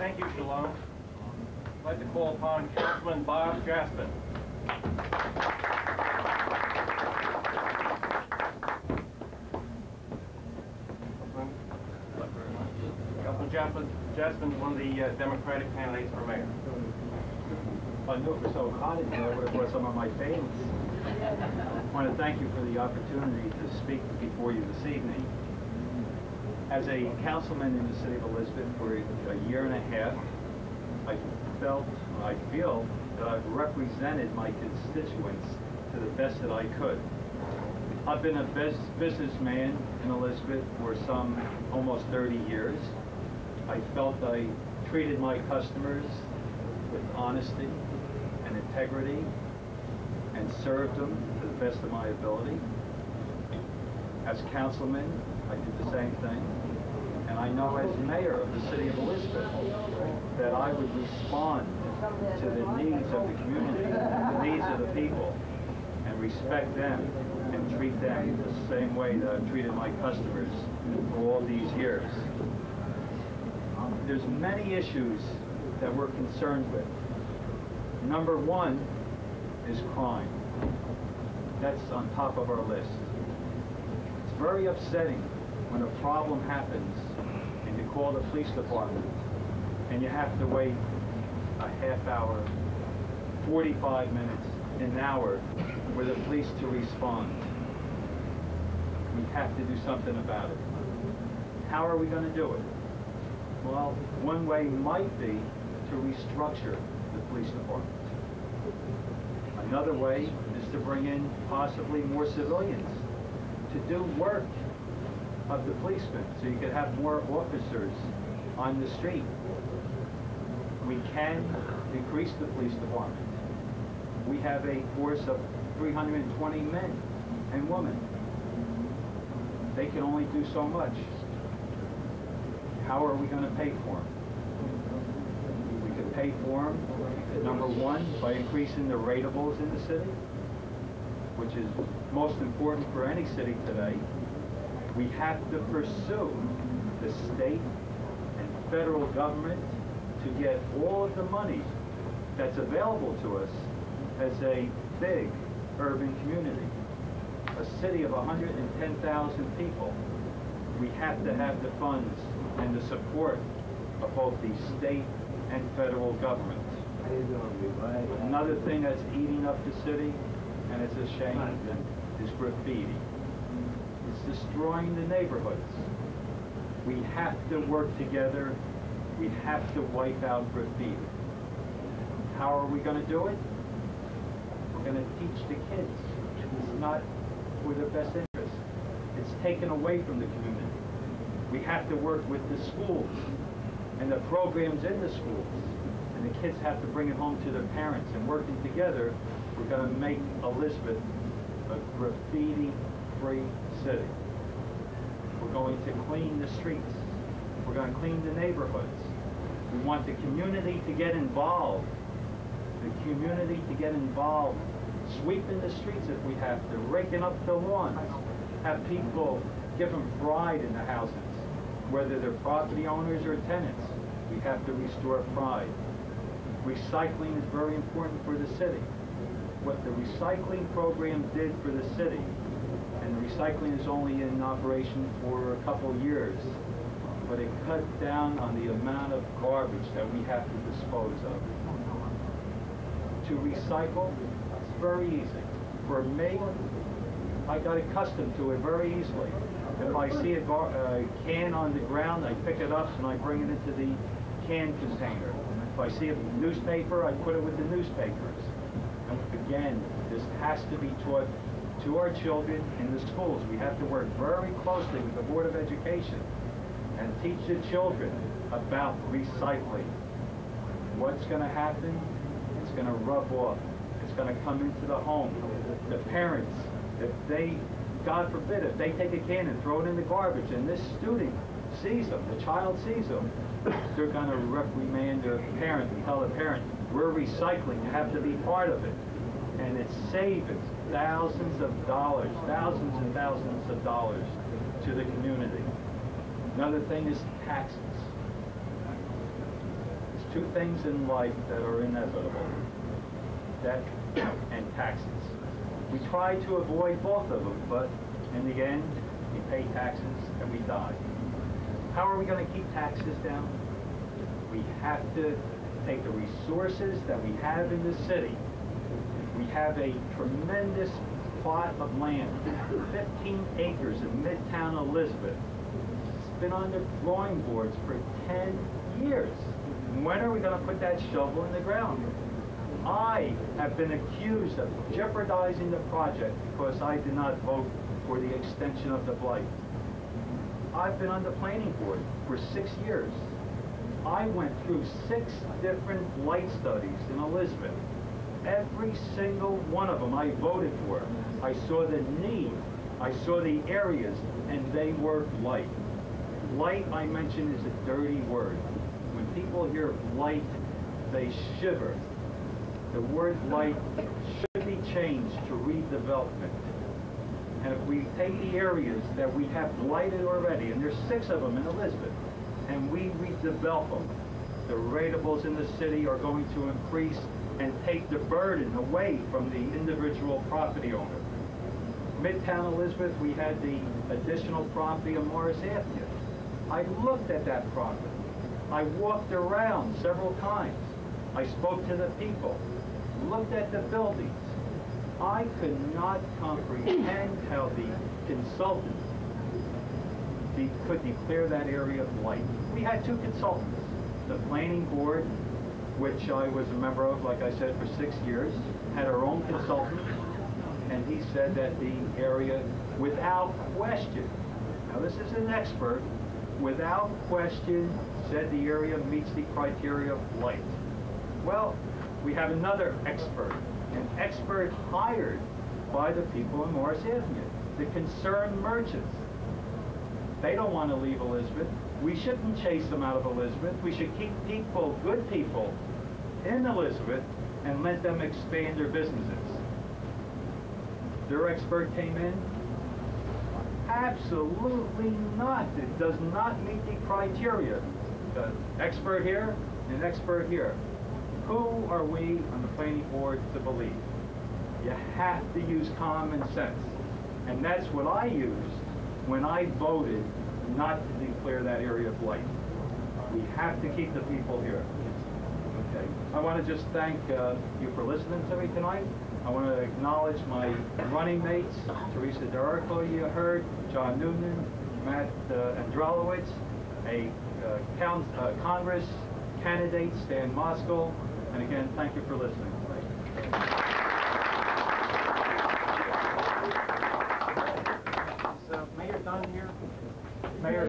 Thank you, Shalom. I'd like to call upon Councilman Bob Jaspan. Councilman Jaspan is one of the Democratic candidates for mayor. I knew it was so hot in here, I would have brought some of my favorites. I want to thank you for the opportunity to speak before you this evening. As a councilman in the city of Elizabeth for a year and a half, I feel that I've represented my constituents to the best that I could. I've been a businessman in Elizabeth for some almost 30 years. I felt I treated my customers with honesty and integrity and served them to the best of my ability. As councilman, I did the same thing. And I know as mayor of the city of Elizabeth that I would respond to the needs of the community, the needs of the people, and respect them and treat them the same way that I've treated my customers for all these years. There's many issues that we're concerned with. Number one is crime. That's on top of our list. It's very upsetting when a problem happens and you call the police department and you have to wait a half hour, 45 minutes, an hour for the police to respond. We have to do something about it. How are we going to do it? Well, one way might be to restructure the police department. Another way is to bring in possibly more civilians to do work of the policemen, so you could have more officers on the street. We can increase the police department. We have a force of 320 men and women. They can only do so much. How are we going to pay for them? We could pay for them, number one, by increasing the ratables in the city, which is most important for any city today. We have to pursue the state and federal government to get all of the money that's available to us as a big urban community. A city of 110,000 people. We have to have the funds and the support of both the state and federal government. Another thing that's eating up the city, and it's a shame, is graffiti. It's destroying the neighborhoods. We have to work together. We have to wipe out graffiti. How are we going to do it? We're going to teach the kids. It's not for their best interest. It's taken away from the community. We have to work with the schools and the programs in the schools. And the kids have to bring it home to their parents. And working together, we're going to make Elizabeth a graffiti-free city. We're going to clean the streets. We're going to clean the neighborhoods. We want the community to get involved. The community to get involved. Sweeping the streets if we have to. Raking up the lawns. Have people give them pride in the houses. Whether they're property owners or tenants. We have to restore pride. Recycling is very important for the city. What the recycling program did for the city, and the recycling is only in operation for a couple of years, but it cut down on the amount of garbage that we have to dispose of. To recycle, it's very easy. For me, I got accustomed to it very easily. If I see a can on the ground, I pick it up and I bring it into the can container. If I see a newspaper, I put it with the newspapers. And again, this has to be taught to our children in the schools. We have to work very closely with the Board of Education and teach the children about recycling. What's going to happen? It's going to rub off. It's going to come into the home. The parents, if they, God forbid, if they take a can and throw it in the garbage and this student sees them, the child sees them, they're going to reprimand their parent and tell the parent, we're recycling, you have to be part of it. And it's saving thousands of dollars, thousands and thousands of dollars to the community. Another thing is taxes. two things in life that are inevitable: death and taxes. We try to avoid both of them, but in the end, we pay taxes and we die. How are we going to keep taxes down? We have to take the resources that we have in the city. We have a tremendous plot of land, 15 acres in Midtown Elizabeth. It's been on the drawing boards for 10 years. When are we going to put that shovel in the ground? I have been accused of jeopardizing the project because I did not vote for the extension of the blight. I've been on the planning board for 6 years. I went through 6 different blight studies in Elizabeth. Every single one of them I voted for. I saw the need, I saw the areas, and they were blight. Blight, I mentioned, is a dirty word. When people hear blight, they shiver. The word blight should be changed to redevelopment. And if we take the areas that we have blighted already, and there's 6 of them in Elizabeth, and we redevelop them, the ratables in the city are going to increase and take the burden away from the individual property owner. Midtown Elizabeth, we had the additional property on Morris Avenue. I looked at that property. I walked around several times. I spoke to the people, looked at the buildings. I could not comprehend how the consultant could declare that area blight. We had 2 consultants. The planning board, which I was a member of, like I said, for 6 years, had our own consultant, and he said that the area, without question, now this is an expert, without question, said the area meets the criteria of blight. Well, we have another expert, an expert hired by the people in Morris Avenue, the concerned merchants. They don't want to leave Elizabeth. We shouldn't chase them out of Elizabeth. We should keep people, good people, in Elizabeth and let them expand their businesses. Their expert came in. Absolutely not. It does not meet the criteria. Expert here, an expert here. Who are we on the planning board to believe? You have to use common sense. And that's what I used when I voted not to declare that area blight. We have to keep the people here. Okay. I want to just thank you for listening to me tonight. I want to acknowledge my running mates, Teresa D'Arco, you heard, John Noonan, Matt Andralowitz, a Congress candidate, Stan Moskal, and again, thank you for listening. Is Mayor Dunn here? Mayor.